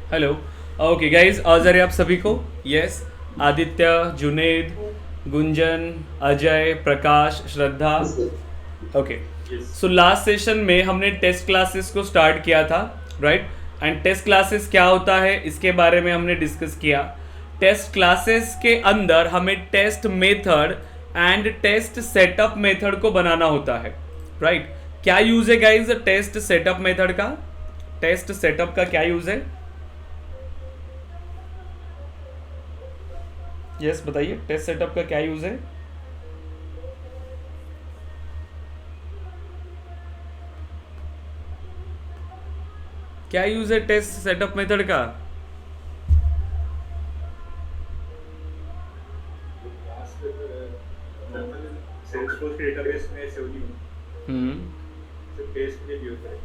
Hello. Okay guys, आज़ार है आप सभी को। यस, आदित्य, जुनेद, गुंजन, अजय, प्रकाश, श्रद्धा। ओके। सो लास्ट सेशन में हमने टेस्ट क्लासेस को स्टार्ट किया था, राइट। एंड टेस्ट क्लासेस क्या होता है इसके बारे में हमने डिस्कस किया। टेस्ट क्लासेस के अंदर हमें test method and test setup method को बनाना होता है, राइट। क्या यूज है गाइस टेस्ट सेटअप मेथड का? टेस्ट सेटअप का क्या यूज है? यस बताइए, टेस्ट सेटअप का क्या यूज है? क्या यूज है टेस्ट सेटअप मेथड का? सेल्सफोर्स के डेटाबेस में सेव नहीं होनी, हम्म। सिर्फ टेस्ट के लिए यूज करें,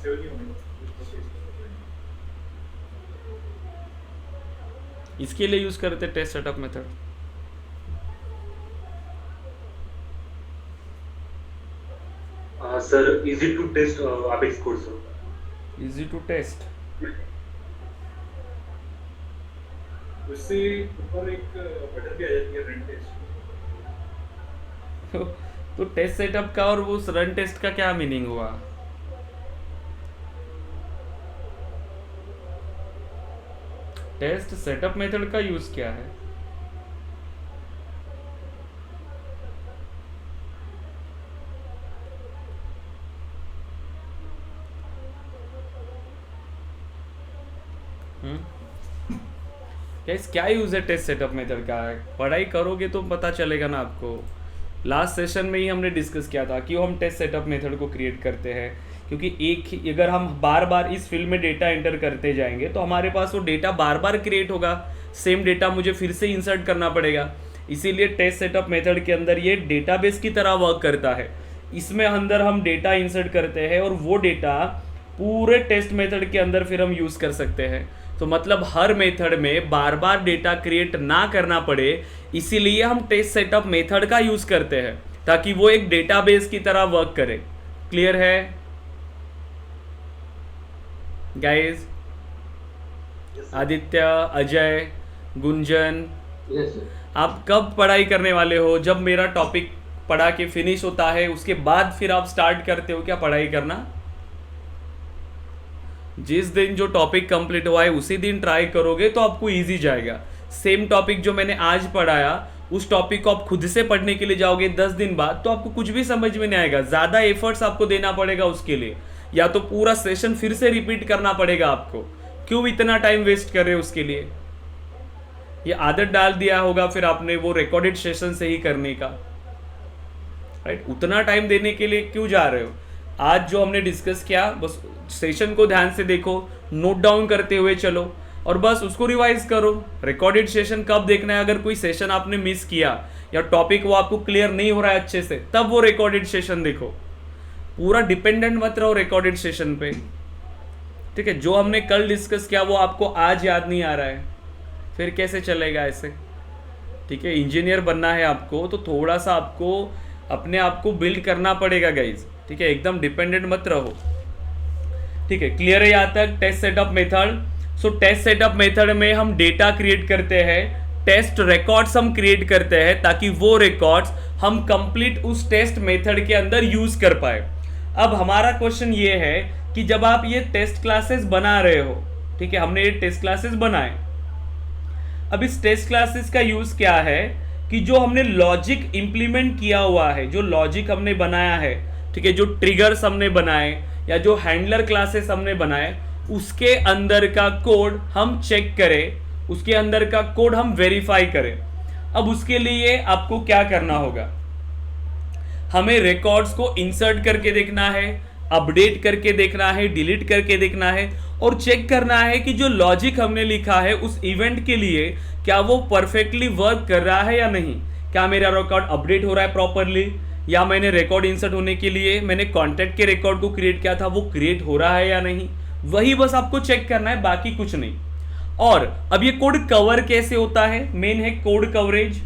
सेव नहीं होनी उसको टेस्ट करना। इसके लिए यूज करते test setup method. Sir easy to test Apex code sir. Easy to test. उससे ऊपर एक बटन भी आ जाती है रन टेस्ट। तो टेस्ट सेटअप का और वो रन टेस्ट का क्या मीनिंग हुआ? टेस्ट सेटअप मेथड का यूज क्या है? गाइस क्या यूज है टेस्ट सेटअप मेथड का? पढ़ाई करोगे तो पता चलेगा ना आपको। लास्ट सेशन में ही हमने डिस्कस किया था क्यों हम टेस्ट सेटअप मेथड को क्रिएट करते हैं। क्योंकि एक ही अगर हम बार बार इस फील्ड में डेटा एंटर करते जाएंगे तो हमारे पास वो डेटा बार बार क्रिएट होगा। सेम डेटा मुझे फिर से इंसर्ट करना पड़ेगा। इसीलिए टेस्ट सेटअप मेथड के अंदर ये डेटाबेस की तरह वर्क करता है। इसमें अंदर हम डेटा इंसर्ट करते हैं और वो डेटा पूरे टेस्ट मेथड के अंदर फिर हम यूज़ कर सकते हैं। तो मतलब हर मेथड में बार बार डेटा क्रिएट ना करना पड़े, इसीलिए हम टेस्ट सेटअप मेथड का यूज़ करते हैं ताकि वो एक डेटाबेस की तरह वर्क करे। क्लियर है guys? Aditya, Ajay, Gunjan, yes sir. आप कब पढ़ाई करने वाले हो? जब मेरा टॉपिक पढ़ा के फिनिश होता है उसके बाद फिर आप स्टार्ट करते हो क्या पढ़ाई करना? जिस दिन जो टॉपिक कंप्लीट हुआ है उसी दिन ट्राई करोगे तो आपको इजी जाएगा। सेम टॉपिक जो मैंने आज पढ़ाया उस टॉपिक को आप खुद से पढ़ने के लिए जाओगे 10 दिन बाद तो आपको कुछ भी समझ में नहीं आएगा। ज़्यादा एफर्ट्स आपको देना पड़ेगा उसके लिए, या तो पूरा सेशन फिर से रिपीट करना पड़ेगा आपको। क्यों इतना टाइम वेस्ट कर रहे हो उसके लिए? ये आदत डाल दिया होगा फिर आपने वो रिकॉर्डेड सेशन से ही करने का, राइट। उतना टाइम देने के लिए क्यों जा रहे हो? आज जो हमने डिस्कस किया बस सेशन को ध्यान से देखो, नोट डाउन करते हुए चलो और बस उसको रिवाइज करो। रिकॉर्डेड सेशन कब देखना है? अगर कोई सेशन आपने मिस किया या टॉपिक वो आपको क्लियर नहीं हो रहा है अच्छे से, तब वो रिकॉर्डेड सेशन देखो। पूरा डिपेंडेंट मत रहो रिकॉर्डेड सेशन पे, ठीक है। जो हमने कल डिस्कस किया वो आपको आज याद नहीं आ रहा है, फिर कैसे चलेगा ऐसे? ठीक है, इंजीनियर बनना है आपको तो थोड़ा सा आपको अपने आप को बिल्ड करना पड़ेगा गाइज, ठीक है। एकदम डिपेंडेंट मत रहो, ठीक है। क्लियर है यहाँ तक टेस्ट सेटअप मेथड? सो टेस्ट सेटअप मेथड में हम डेटा क्रिएट करते हैं, टेस्ट रिकॉर्ड्स हम क्रिएट करते हैं ताकि वो रिकॉर्ड्स हम कंप्लीट उस टेस्ट मेथड के अंदर यूज कर पाए। अब हमारा क्वेश्चन ये है कि जब आप ये टेस्ट क्लासेस बना रहे हो, ठीक है, हमने ये टेस्ट क्लासेस बनाए, अब इस टेस्ट क्लासेस का यूज क्या है कि जो हमने लॉजिक इंप्लीमेंट किया हुआ है, जो लॉजिक हमने बनाया है, ठीक है, जो ट्रिगर्स हमने बनाए या जो हैंडलर क्लासेस हमने बनाए, उसके अंदर का कोड हम चेक करें, उसके अंदर का कोड हम वेरीफाई करें। अब उसके लिए आपको क्या करना होगा? हमें रिकॉर्ड्स को इंसर्ट करके देखना है, अपडेट करके देखना है, डिलीट करके देखना है और चेक करना है कि जो लॉजिक हमने लिखा है उस इवेंट के लिए क्या वो परफेक्टली वर्क कर रहा है या नहीं। क्या मेरा रिकॉर्ड अपडेट हो रहा है प्रॉपरली, या मैंने रिकॉर्ड इंसर्ट होने के लिए मैंने कॉन्टैक्ट के रिकॉर्ड को क्रिएट किया था वो क्रिएट हो रहा है या नहीं। वही बस आपको चेक करना है, बाकी कुछ नहीं। और अब ये कोड कवर कैसे होता है? मेन है कोड कवरेज।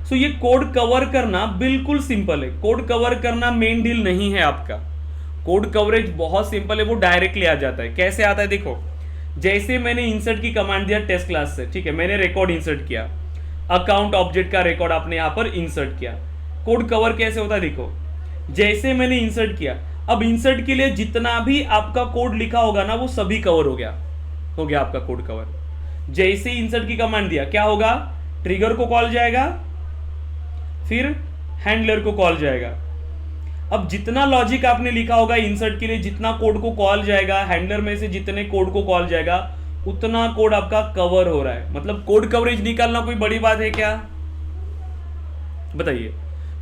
सो ये कोड कवर करना बिल्कुल सिंपल है। कोड कवर करना मेन डील नहीं है आपका। कोड कवरेज बहुत सिंपल है, वो डायरेक्टली आ जाता है। कैसे आता है देखो, जैसे मैंने इंसर्ट की कमांड दिया टेस्ट क्लास से, ठीक है, मैंने रिकॉर्ड इंसर्ट किया, अकाउंट ऑब्जेक्ट का रिकॉर्ड आपने यहां पर इंसर्ट किया। कोड कवर कैसे होता है देखो, जैसे मैंने इंसर्ट किया, अब इंसर्ट के लिए जितना भी आपका कोड लिखा होगा ना वो सभी कवर हो गया आपका कोड कवर। जैसे इंसर्ट की कमांड दिया क्या होगा, ट्रिगर को कॉल जाएगा, फिर हैंडलर को कॉल जाएगा। अब जितना लॉजिक आपने लिखा होगा इंसर्ट के लिए, जितना कोड को कॉल जाएगा, हैंडलर में से जितने कोड को कॉल जाएगा उतना कोड आपका कवर हो रहा है। मतलब कोड कवरेज निकालना कोई बड़ी बात है क्या, बताइए।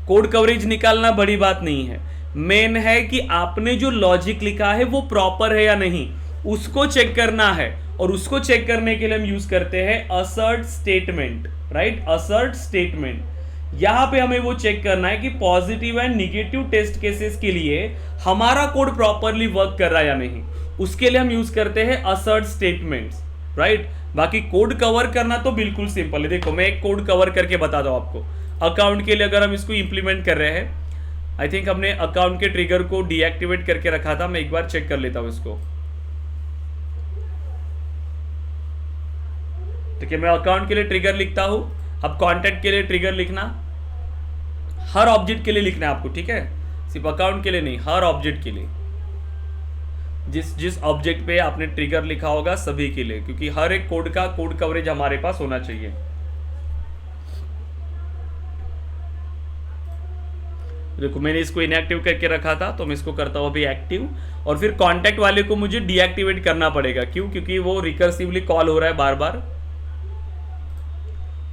कोड कवरेज निकालना बड़ी बात नहीं है, मेन है कि आपने जो लॉजिक लिखा है वो प्रॉपर है या नहीं, उसको चेक करना है। और उसको चेक करने के लिए हम यूज करते हैं assert statement, right, assert statement. यहां पे हमें वो चेक करना है कि positive and negative test cases के लिए हमारा कोड प्रॉपरली वर्क कर रहा है या नहीं, उसके लिए हम यूज करते हैं असर्ट स्टेटमेंट्स, राइट। बाकी कोड कवर करना तो बिल्कुल सिंपल है। देखो मैं एक कोड कवर करके बताता हूं आपको। अकाउंट के लिए अगर हम इसको इंप्लीमेंट कर रहे हैं, आई थिंक हमने अकाउंट के ट्रिगर को डीएक्टिवेट करके रखा था, मैं एक बार चेक कर लेता हूं इसको। ठीक है, मैं अकाउंट के लिए ट्रिगर लिखता हूं, अब कॉन्टैक्ट के लिए ट्रिगर लिखना, हर ऑब्जेक्ट के लिए लिखना है आपको, ठीक है, सिर्फ अकाउंट के लिए नहीं, हर ऑब्जेक्ट के लिए, जिस ऑब्जेक्ट पे आपने ट्रिगर लिखा होगा सभी के लिए, क्योंकि हर एक कोड का कोड कवरेज हमारे पास होना चाहिए। देखो मैंने इसको इनएक्टिव करके रखा था, तो मैं इसको करता हूं अभी एक्टिव, और फिर कॉन्टैक्ट वाले को मुझे डीएक्टिवेट करना पड़ेगा। क्यों, क्योंकि वो रिकर्सिवली कॉल हो रहा है बार बार।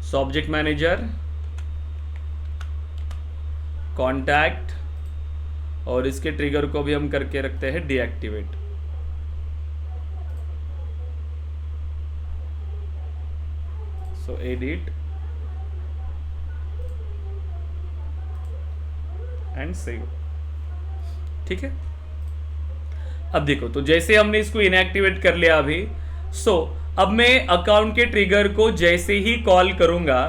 सो ऑब्जेक्ट मैनेजर, कॉन्टैक्ट, और इसके ट्रिगर को भी हम करके रखते हैं deactivate. So edit and save, ठीक है। अब देखो, तो जैसे हमने इसको इनएक्टिवेट कर लिया अभी, सो अब मैं अकाउंट के ट्रिगर को जैसे ही कॉल करूंगा,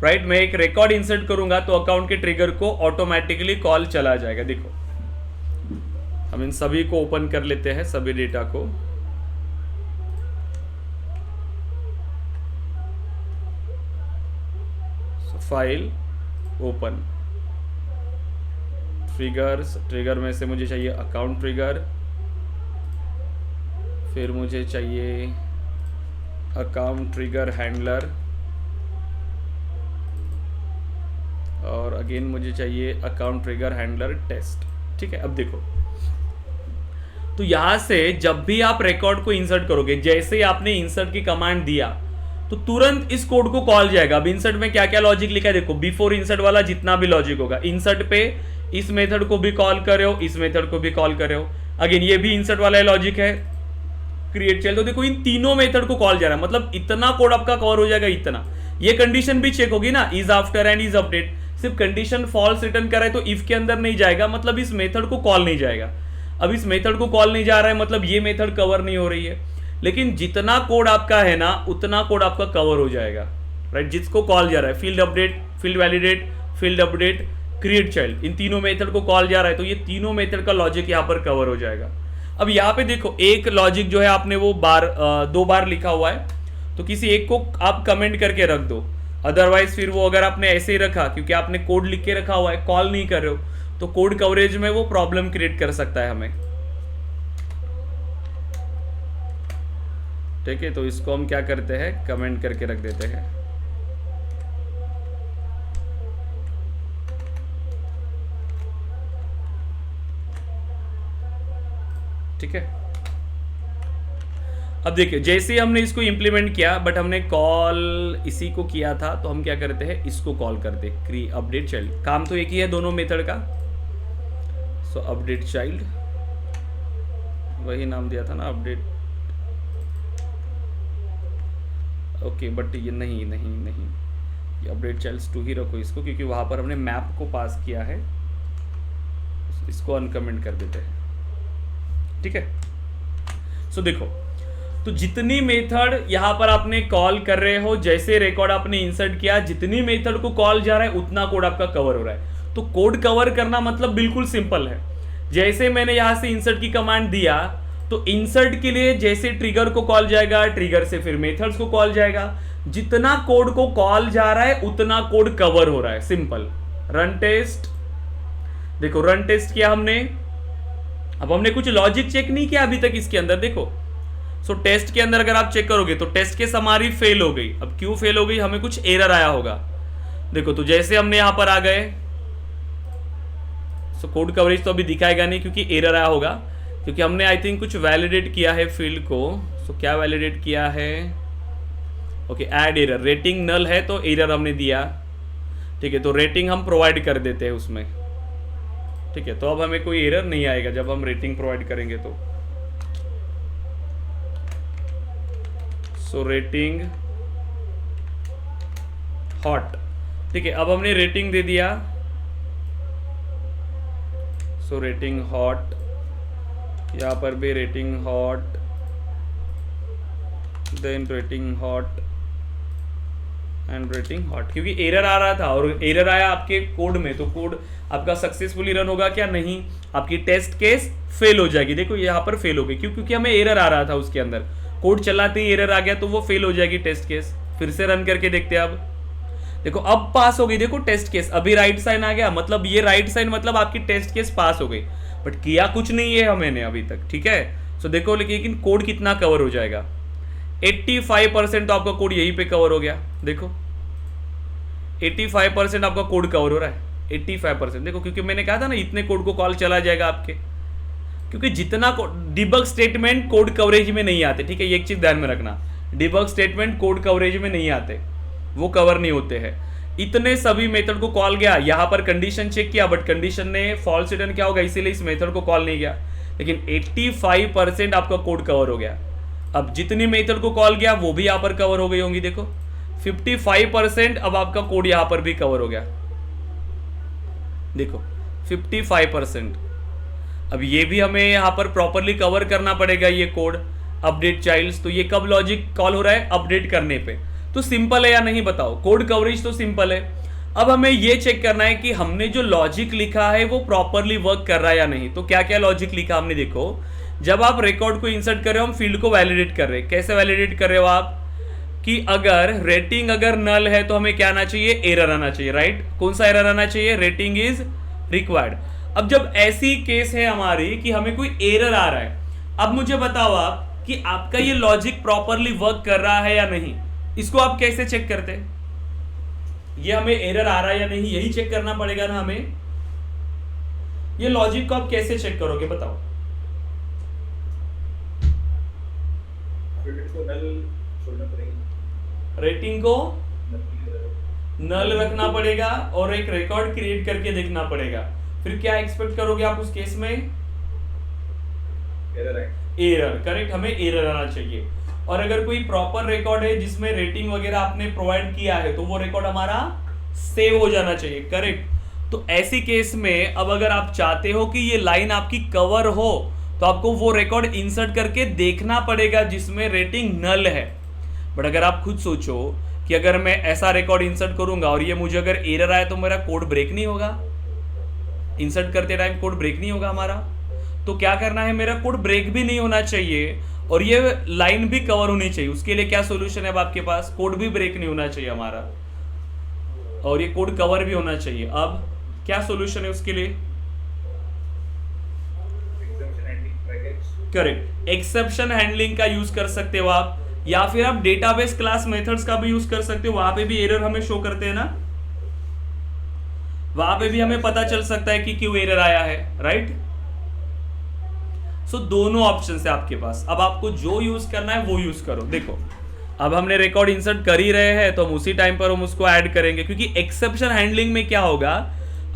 राइट, मैं एक रिकॉर्ड इंसर्ट करूंगा तो अकाउंट के ट्रिगर को ऑटोमेटिकली कॉल चला जाएगा। देखो हम इन सभी को ओपन कर लेते हैं, सभी डेटा को। फाइल ओपन, ट्रिगर्स, ट्रिगर में से मुझे चाहिए अकाउंट ट्रिगर, फिर मुझे चाहिए अकाउंट ट्रिगर हैंडलर, और अगेन मुझे चाहिए अकाउंट ट्रिगर हैंडलर टेस्ट, ठीक है। अब देखो, तो यहां से जब भी आप रिकॉर्ड को इंसर्ट करोगे, जैसे आपने इंसर्ट की कमांड दिया तो तुरंत इस कोड को कॉल जाएगा। अब इंसर्ट में क्या क्या लॉजिक लिखा है देखो, बिफोर इंसर्ट वाला जितना भी लॉजिक होगा, इंसर्ट पे इस मेथड को भी कॉल कर रहे हो, इस मेथड को भी कॉल कर रहे हो, अगेन ये भी इंसर्ट वाला लॉजिक है, क्रिएट चाइल्ड, तो देखो इन तीनों मेथड को कॉल जा रहा है, मतलब इतना कोड आपका कवर हो जाएगा इतना। ये कंडीशन भी चेक होगी ना, is after and is update, सिर्फ कंडीशन फॉल्स रिटर्न कर रहा है तो इफ के अंदर नहीं जाएगा, मतलब इस मेथड को कॉल नहीं जाएगा। अब इस मेथड को कॉल नहीं जा रहा है मतलब ये मेथड कवर नहीं हो रही है, लेकिन जितना कोड आपका है ना उतना कोड आपका कवर हो जाएगा, राइट। जिसको कॉल जा रहा है field update, field validate, field update, create child, इन तीनों मेथड को कॉल जा रहा है तो ये तीनों मेथड का लॉजिक यहाँ पर कवर हो जाएगा। अब यहाँ पे देखो एक लॉजिक जो है आपने वो दो बार लिखा हुआ है, तो किसी एक को आप कमेंट करके रख दो, अदरवाइज फिर वो अगर आपने ऐसे ही रखा, क्योंकि आपने कोड लिख के रखा हुआ है, कॉल नहीं कर रहे हो, तो कोड कवरेज में वो प्रॉब्लम क्रिएट कर सकता है हमें, ठीक है। तो इसको हम क्या करते हैं, कमेंट करके रख देते हैं। ठीक है, अब देखिए जैसे हमने इसको इंप्लीमेंट किया, बट हमने कॉल इसी को किया था, तो हम क्या करते हैं, इसको कॉल करते हैं, अपडेट चाइल्ड, काम तो एक ही है दोनों मेथड का। सो अपडेट चाइल्ड, वही नाम दिया था ना, अपडेट, ओके, बट ये नहीं, ये अपडेट चाइल्ड्स 2 ही रखो इसको, क्योंकि वहां पर हमने मैप को पास किया है, इसको अनकमेंट कर देते हैं, ठीक है। सो देखो, तो जितनी मेथड यहां पर आपने कॉल कर रहे हो, जैसे रिकॉर्ड आपने इंसर्ट किया, जितनी मेथड को कॉल जा रहा है उतना कोड आपका कवर हो रहा है। तो कोड कवर करना मतलब बिल्कुल सिंपल है, जैसे मैंने यहां से इंसर्ट की कमांड दिया तो इंसर्ट के लिए जैसे ट्रिगर को कॉल जाएगा, ट्रिगर से फिर मेथड्स को कॉल जाएगा, जितना कोड को कॉल जा रहा है उतना कोड कवर हो रहा है। सिंपल। रन टेस्ट, देखो रन टेस्ट किया हमने, अब हमने कुछ लॉजिक चेक नहीं किया अभी तक इसके अंदर। देखो सो टेस्ट के अंदर अगर आप चेक करोगे तो टेस्ट केस हमारी फेल हो गई। अब क्यों फेल हो गई, हमें कुछ एरर आया होगा। देखो तो जैसे हमने यहां पर आ गए, सो कोड कवरेज तो अभी दिखाएगा नहीं क्योंकि एरर आया होगा, क्योंकि हमने आई थिंक कुछ वैलिडेट किया है फील्ड को। सो क्या वैलिडेट किया है, ओके ऐड एरर, रेटिंग नल है तो एरर हमने दिया। ठीक है, तो रेटिंग हम प्रोवाइड कर देते हैं उसमें। ठीक है, तो अब हमें कोई एरर नहीं आएगा जब हम रेटिंग प्रोवाइड करेंगे तो। सो रेटिंग हॉट, ठीक है, अब हमने रेटिंग दे दिया। सो रेटिंग हॉट, यहां पर भी rating hot, then rating hot and rating hot, क्योंकि एरर आ रहा था और एरर आया आपके कोड में, तो कोड आपका सक्सेसफुली रन होगा क्या, नहीं, आपकी टेस्ट केस फेल हो जाएगी। देखो यहाँ पर फेल हो गई, क्यों, क्योंकि हमें एरर आ रहा था उसके अंदर, कोड चलाते ही एरर आ गया तो वो फेल हो जाएगी टेस्ट केस। फिर से रन करके देखते हैं। अब देखो अब पास हो गई, देखो टेस्ट केस, अभी राइट साइन आ गया, मतलब ये राइट साइन मतलब आपकी टेस्ट केस पास हो गई, बट किया कुछ नहीं है हमने अभी तक। ठीक है, सो देखो लेकिन कोड कितना कवर हो जाएगा, 85% तो आपका कोड यहीं पे कवर हो गया। देखो 85% आपका कोड कवर हो रहा है, 85%। देखो क्योंकि मैंने कहा था ना इतने कोड को कॉल चला जाएगा आपके, क्योंकि जितना डिबग स्टेटमेंट कोड कवरेज में नहीं आते। ठीक है, ये एक चीज ध्यान में रखना, डिबग स्टेटमेंट कोड कवरेज में नहीं आते, वो कवर नहीं होते हैं। इतने सभी मेथड को कॉल गया, यहां पर कंडीशन चेक किया बट कंडीशन ने फॉल्स रिटर्न क्या होगा, इसीलिए इस मेथड को कॉल नहीं गया, लेकिन 85% आपका कोड कवर हो गया। अब जितनी मेथड को कॉल गया वो भी यहां पर कवर हो गई होंगी। देखो 55% अब आपका कोड यहां पर भी कवर हो गया। देखो 55%। अब ये भी हमें यहां पर प्रॉपरली कवर करना पड़ेगा ये कोड, अपडेट चाइल्ड्स। तो ये कब लॉजिक कॉल हो रहा है, अपडेट करने पे। तो सिंपल है या नहीं बताओ, कोड कवरेज तो सिंपल है। अब हमें ये चेक करना है कि हमने जो लॉजिक लिखा है वो प्रॉपरली वर्क कर रहा है या नहीं। तो क्या क्या लॉजिक लिखा हमने, देखो जब आप रिकॉर्ड को इंसर्ट कर रहे हो, हम फील्ड को वैलिडेट कर रहे हैं। कैसे वैलिडेट कर रहे हो आप, कि अगर रेटिंग अगर नल है तो हमें क्या आना चाहिए, एरर आना चाहिए, राइट। कौन सा एरर आना चाहिए, रेटिंग इज रिक्वायर्ड। अब जब ऐसी केस है हमारी कि हमें कोई एरर आ रहा है, अब मुझे बताओ आप कि आपका ये लॉजिक प्रॉपरली वर्क कर रहा है या नहीं। इसको आप कैसे चेक करते हैं, ये हमें एरर आ रहा है या नहीं, यही चेक करना पड़ेगा ना हमें। ये लॉजिक को आप कैसे चेक करोगे बताओ। को नल छोड़ना पड़ेगा, रेटिंग को नल रखना पड़ेगा और एक रिकॉर्ड क्रिएट करके देखना पड़ेगा। फिर क्या एक्सपेक्ट करोगे आप उस केस में, एरर, करेक्ट, हमें एरर आना चाहिए। और अगर कोई प्रॉपर रिकॉर्ड है जिसमें रेटिंग वगैरह आपने प्रोवाइड किया है तो वो रिकॉर्ड हमारा सेव हो जाना चाहिए, करेक्ट। तो ऐसी केस में अब अगर आप चाहते हो कि ये लाइन आपकी कवर हो तो आपको वो रिकॉर्ड इंसर्ट करके देखना पड़ेगा जिसमें रेटिंग नल है। बट अगर आप खुद सोचो कि अगर मैं ऐसा रिकॉर्ड इंसर्ट करूंगा और ये मुझे अगर एरर आए तो मेरा कोड ब्रेक नहीं होगा, इंसर्ट करते टाइम कोड ब्रेक नहीं होगा हमारा। तो क्या करना है, मेरा कोड ब्रेक भी नहीं होना चाहिए और ये लाइन भी कवर होनी चाहिए। उसके लिए क्या सोल्यूशन है अब आपके पास, कोड भी ब्रेक नहीं होना चाहिए हमारा और ये कोड कवर भी होना चाहिए। अब क्या सोल्यूशन है उसके लिए, करेक्ट, एक्सेप्शन हैंडलिंग का यूज कर सकते हो आप, या फिर आप डेटाबेस क्लास मेथड्स का भी यूज कर सकते हो। वहां पे भी एरर हमें शो करते हैं ना, वहां पे भी हमें पता चल सकता है कि क्यों एरर आया है, राइट। सो दोनों ऑप्शन है आपके पास, अब आपको जो यूज करना है वो यूज करो। देखो अब हमने रिकॉर्ड इंसर्ट कर ही रहे हैं तो हम उसी टाइम पर हम उसको ऐड करेंगे, क्योंकि एक्सेप्शन हैंडलिंग में क्या होगा,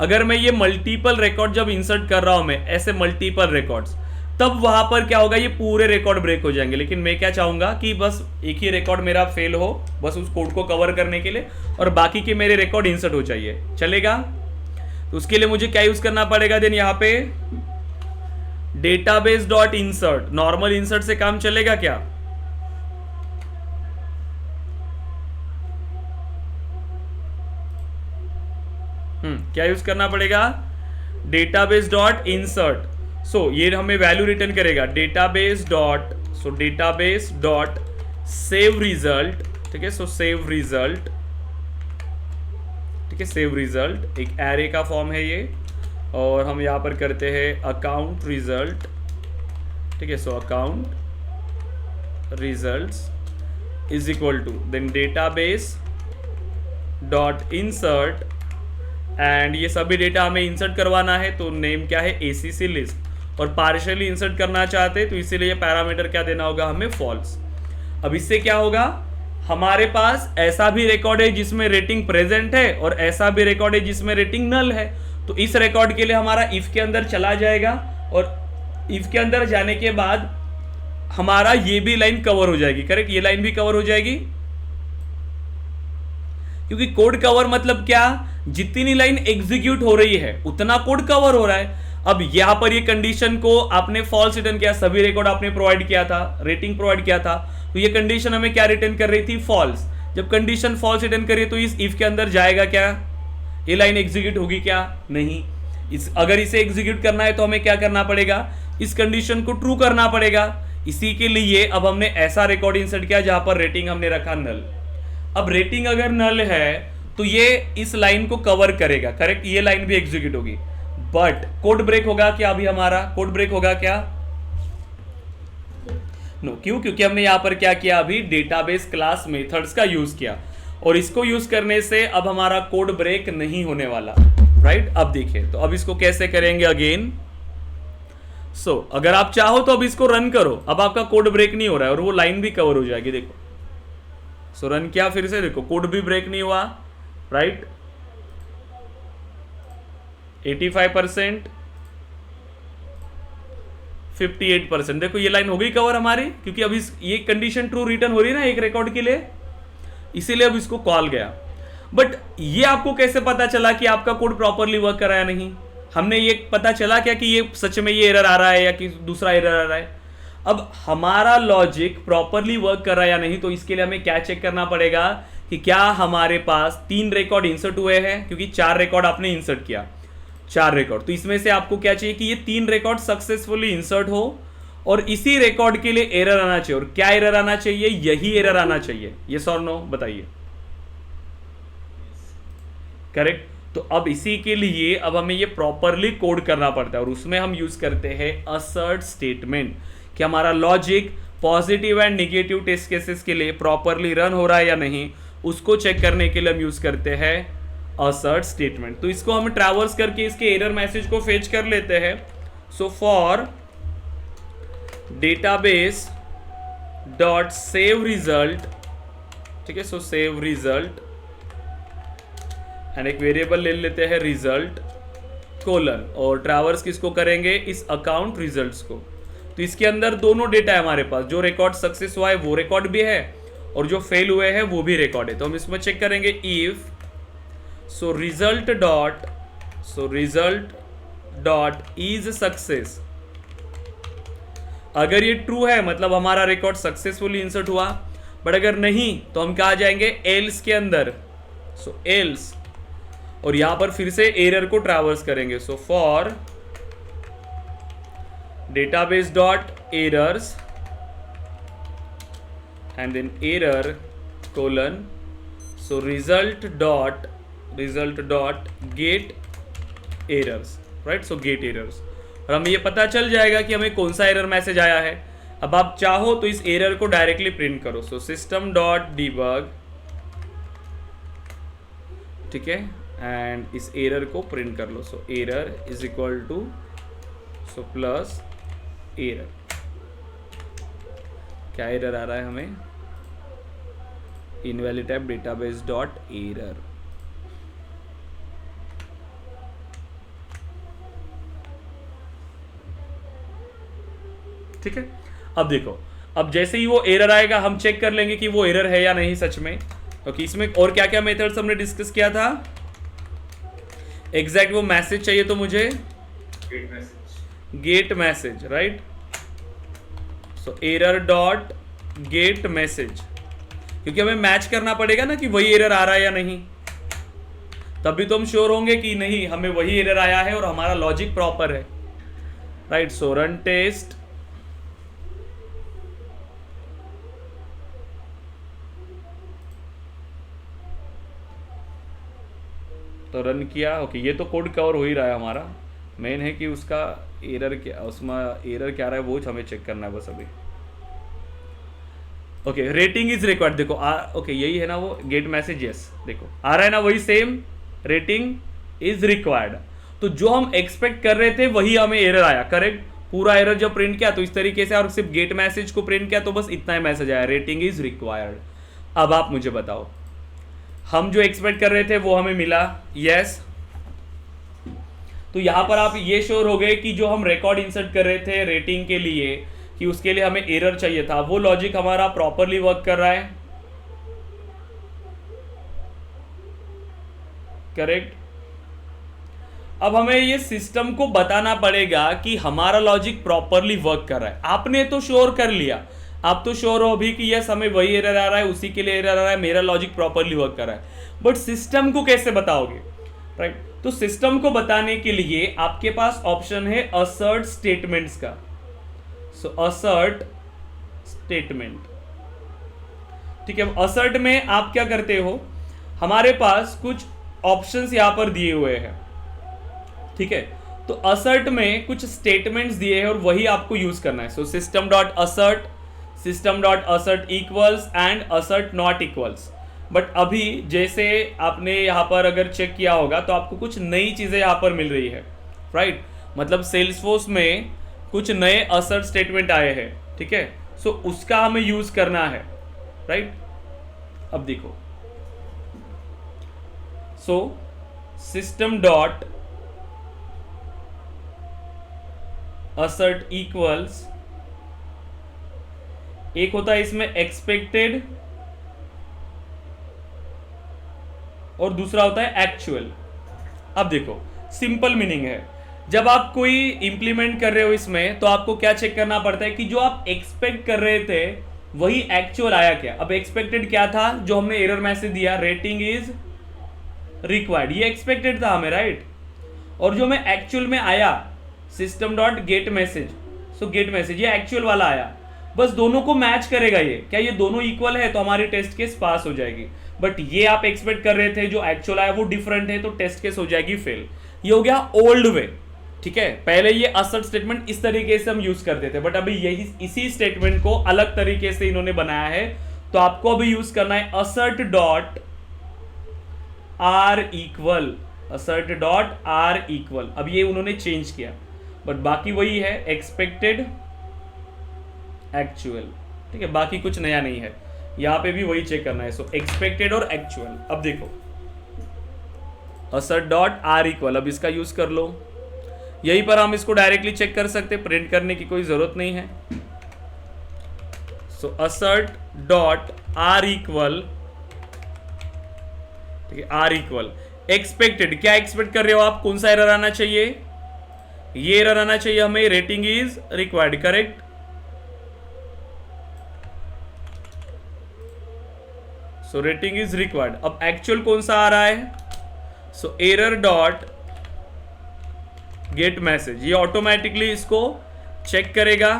अगर मैं ये मल्टीपल रिकॉर्ड जब इंसर्ट कर रहा हूं, मैं ऐसे मल्टीपल रिकॉर्ड्स, तब वहां पर क्या होगा, ये पूरे रिकॉर्ड ब्रेक हो जाएंगे। लेकिन मैं क्या चाहूंगा कि बस एक ही रिकॉर्ड मेरा फेल हो, बस उस कोड को कवर करने के लिए, और बाकी के मेरे रिकॉर्ड इंसर्ट हो चाहिए, चलेगा। तो उसके लिए मुझे क्या यूज करना पड़ेगा, देन यहाँ पे database dot insert, normal insert से काम चलेगा क्या, क्या यूज करना पड़ेगा, डेटाबेस डॉट इंसर्ट। सो ये हमें वैल्यू रिटर्न करेगा डेटाबेस डॉट सेव रिजल्ट, ठीक है। सो सेव रिजल्ट, ठीक है, सेव रिजल्ट एक एरे का फॉर्म है ये, और हम यहाँ पर करते हैं अकाउंट रिजल्ट, ठीक है। So account results is equal to then database dot insert, and ये सभी डेटा हमें इंसर्ट करवाना है, तो नेम क्या है ACC लिस्ट, और पार्शियली इंसर्ट करना चाहते हैं तो इसीलिए ये पैरामीटर क्या देना होगा हमें, फॉल्स। अब इससे क्या होगा, हमारे पास ऐसा भी रिकॉर्ड है जिसमें रेटिंग प्रेजेंट है और ऐसा भी रिकॉर्ड है जिसमें रेटिंग नल है, तो इस रिकॉर्ड के लिए हमारा इफ के अंदर चला जाएगा, और इफ के अंदर जाने के बाद हमारा ये भी लाइन कवर हो जाएगी, करेक्ट, ये लाइन भी कवर हो जाएगी, क्योंकि कोड कवर मतलब क्या, जितनी लाइन एग्जीक्यूट हो रही है उतना कोड कवर हो रहा है। अब यहां पर ये कंडीशन को आपने फॉल्स रिटर्न किया, सभी रिकॉर्ड आपने प्रोवाइड किया था, रेटिंग प्रोवाइड किया था, तो ये कंडीशन हमें क्या रिटर्न कर रही थी, फॉल्स। जब कंडीशन फॉल्स रिटर्न करिए तो इस इफ के अंदर जाएगा क्या, ये लाइन एग्जीक्यूट होगी क्या, नहीं। अगर इसे एग्जीक्यूट करना है तो हमें क्या करना पड़ेगा, इस कंडीशन को ट्रू करना पड़ेगा। इसी के लिए अब हमने ऐसा रिकॉर्ड इंसर्ट किया जहां पर रेटिंग हमने रखा नल। अब रेटिंग अगर नल है तो ये इस लाइन को कवर करेगा, करेक्ट, ये लाइन भी एग्जीक्यूट होगी, बट कोड ब्रेक होगा क्या, अभी हमारा कोड ब्रेक होगा क्या, नो, क्यों, क्योंकि हमने यहां पर क्या किया, अभी डेटाबेस क्लास मेथड्स का यूज किया, और इसको यूज करने से अब हमारा कोड ब्रेक नहीं होने वाला, राइट। अब देखिए, तो अब इसको कैसे करेंगे अगेन, सो अगर आप चाहो तो अब इसको रन करो, अब आपका कोड ब्रेक नहीं हो रहा है और वो लाइन भी कवर हो जाएगी, देखो। सो रन किया फिर से, देखो कोड भी ब्रेक नहीं हुआ, राइट, 85%, 58%, देखो ये लाइन हो गई कवर हमारी, क्योंकि अब ये कंडीशन ट्रू रिटर्न हो रही है ना एक रिकॉर्ड के लिए, इसीलिए अब इसको कॉल गया। बट ये आपको कैसे पता चला कि आपका कोड प्रॉपरली वर्क कर रहा है नहीं, हमने ये पता चला क्या कि ये सच में ये एरर आ रहा है या कि दूसरा एरर आ रहा है। अब हमारा लॉजिक प्रॉपरली वर्क कर रहा है या नहीं, तो इसके लिए हमें क्या चेक करना पड़ेगा कि क्या हमारे पास 3 रिकॉर्ड इंसर्ट हुए हैं, क्योंकि 4 रिकॉर्ड आपने इंसर्ट किया, 4 रिकॉर्ड, तो इसमें से आपको क्या चाहिए कि ये 3 रिकॉर्ड सक्सेसफुली इंसर्ट हो, और इसी रिकॉर्ड के लिए एरर आना चाहिए, और क्या एरर आना चाहिए, यही एरर आना चाहिए, यस और नो बताइए, करेक्ट। तो अब इसी के लिए अब हमें ये प्रॉपरली कोड करना पड़ता है, और उसमें हम यूज करते हैं असर्ट स्टेटमेंट, कि हमारा logic positive and negative test cases के लिए प्रॉपरली रन हो रहा है या नहीं, उसको चेक करने के लिए हम यूज करते हैं असर्ट स्टेटमेंट। तो इसको हम ट्रैवर्स करके इसके एरर मैसेज को फेच कर लेते हैं। सो for database dot save result, ठीक है, सो सेव रिजल्ट, एंड एक वेरिएबल ले लेते हैं रिजल्ट कोलन, और ट्रैवर्स किसको करेंगे, इस अकाउंट रिजल्ट्स को। तो इसके अंदर दोनों डेटा है हमारे पास, जो रिकॉर्ड सक्सेस हुआ है वो रिकॉर्ड भी है, और जो फेल हुए हैं वो भी रिकॉर्ड है। तो हम इसमें चेक करेंगे if so result dot is success, अगर ये ट्रू है मतलब हमारा रिकॉर्ड सक्सेसफुली इंसर्ट हुआ, बट अगर नहीं तो हम कहा जाएंगे एल्स के अंदर, सो एल्स, और यहां पर फिर से एरर को ट्रैवर्स करेंगे। So for database dot errors and then error colon, so result dot get errors, right, so get errors, और हमें ये पता चल जाएगा कि हमें कौन सा एरर मैसेज आया है। अब आप चाहो तो इस एरर को डायरेक्टली प्रिंट करो, सो सिस्टम डॉट डिबग, ठीक है, एंड इस एरर को प्रिंट कर लो। So error is equal to so plus error, क्या एरर आ रहा है हमें, invalid type database dot error, ठीक है। अब देखो, अब जैसे ही वो एरर आएगा हम चेक कर लेंगे कि वो एरर है या नहीं सच में, क्योंकि इसमें और क्या क्या मेथड्स हमने डिस्कस किया था, एग्जैक्ट वो मैसेज चाहिए तो मुझे gate message, right, so error dot gate message, क्योंकि हमें मैच करना पड़ेगा ना कि वही एरर आ रहा है या नहीं, तभी तो हम श्योर होंगे कि नहीं हमें वही एरर आया है और हमारा लॉजिक प्रॉपर है, राइट। सो रन टेस्ट, तो रन किया। ओके, ये तो कोड कवर हो ही रहा है हमारा। मेन है कि उसका एरर क्या, उसमें एरर क्या रहा है वो हमें चेक करना है बस अभी। ओके, रेटिंग इज रिक्वायर्ड, देखो ओके यही है ना वो गेट मैसेज, यस देखो आ रहा है ना वही सेम, रेटिंग इज रिक्वायर्ड। तो जो हम एक्सपेक्ट कर रहे थे वही हमें एरर आया, करेक्ट। पूरा एरर जब प्रिंट किया तो इस तरीके से, और सिर्फ गेट मैसेज को प्रिंट किया तो बस इतना ही मैसेज आया, रेटिंग इज रिक्वायर्ड। अब आप मुझे बताओ, हम जो एक्सपेक्ट कर रहे थे वो हमें मिला, यस। तो यहां पर आप ये श्योर हो गए कि जो हम रिकॉर्ड इंसर्ट कर रहे थे रेटिंग के लिए, कि उसके लिए हमें एरर चाहिए था, वो लॉजिक हमारा प्रॉपरली वर्क कर रहा है, करेक्ट। अब हमें ये सिस्टम को बताना पड़ेगा कि हमारा लॉजिक प्रॉपरली वर्क कर रहा है। आपने तो श्योर कर लिया, आप तो श्योर हो अभी कि यस हमें वही एरर आ रहा है, उसी के लिए एरर आ रहा है, मेरा लॉजिक प्रॉपरली वर्क कर रहा है। बट सिस्टम को कैसे बताओगे, राइट। तो सिस्टम को बताने के लिए आपके पास ऑप्शन है असर्ट स्टेटमेंट्स का। सो असर्ट स्टेटमेंट, ठीक है। असर्ट में आप क्या करते हो, हमारे पास कुछ ऑप्शंस यहां पर दिए हुए हैं, ठीक है। तो असर्ट में कुछ स्टेटमेंट्स दिए हैं और वही आपको यूज करना है। So system dot assert equals and assert not equals. But अभी जैसे आपने यहाँ पर अगर चेक किया होगा तो आपको कुछ नई चीज़ें यहाँ पर मिल रही है, राइट। मतलब सेल्सफोर्स में कुछ नए असर्ट स्टेटमेंट आए हैं, ठीक है। सो उसका हमें यूज करना है, राइट। अब देखो, so system dot assert equals, एक होता है इसमें एक्सपेक्टेड और दूसरा होता है एक्चुअल। अब देखो सिंपल मीनिंग है, जब आप कोई इंप्लीमेंट कर रहे हो इसमें तो आपको क्या चेक करना पड़ता है कि जो आप एक्सपेक्ट कर रहे थे वही एक्चुअल आया क्या। अब एक्सपेक्टेड क्या था, जो हमने एरर मैसेज दिया रेटिंग इज रिक्वायर्ड, ये एक्सपेक्टेड था हमें, राइट। और जो मैं एक्चुअल में आया सिस्टम डॉट गेट मैसेज, सो गेट मैसेज ये एक्चुअल वाला आया। बस दोनों को मैच करेगा ये, क्या ये दोनों इक्वल है तो हमारी टेस्ट केस पास हो जाएगी। बट ये आप एक्सपेक्ट कर रहे थे जो एक्चुअल आया वो डिफरेंट है तो टेस्ट केस हो जाएगी फेल। ये हो गया ओल्ड वे, ठीक है। पहले ये असर्ट स्टेटमेंट इस तरीके से हम यूज करते थे, बट अभी यही इसी स्टेटमेंट को अलग तरीके से इन्होंने बनाया है। तो आपको अभी यूज करना है assert dot are equal, assert dot are equal. अब ये उन्होंने चेंज किया, बट बाकी वही है एक्सपेक्टेड एक्चुअल, ठीक है। बाकी कुछ नया नहीं है, यहां पे भी वही चेक करना है। सो एक्सपेक्टेड और एक्चुअल। अब देखो असर्ट डॉट आर इक्वल, अब इसका यूज कर लो। यहीं पर हम इसको डायरेक्टली चेक कर सकते, प्रिंट करने की कोई जरूरत नहीं है। सो असर्ट डॉट आर इक्वल, ठीक है, आर इक्वल एक्सपेक्टेड। क्या एक्सपेक्ट कर रहे हो आप, कौन सा एरर आना चाहिए, ये एरर आना चाहिए हमें, rating is required, correct. So rating is required. अब एक्चुअल कौन सा आ रहा है, so error dot gate message, ये ऑटोमेटिकली इसको चेक करेगा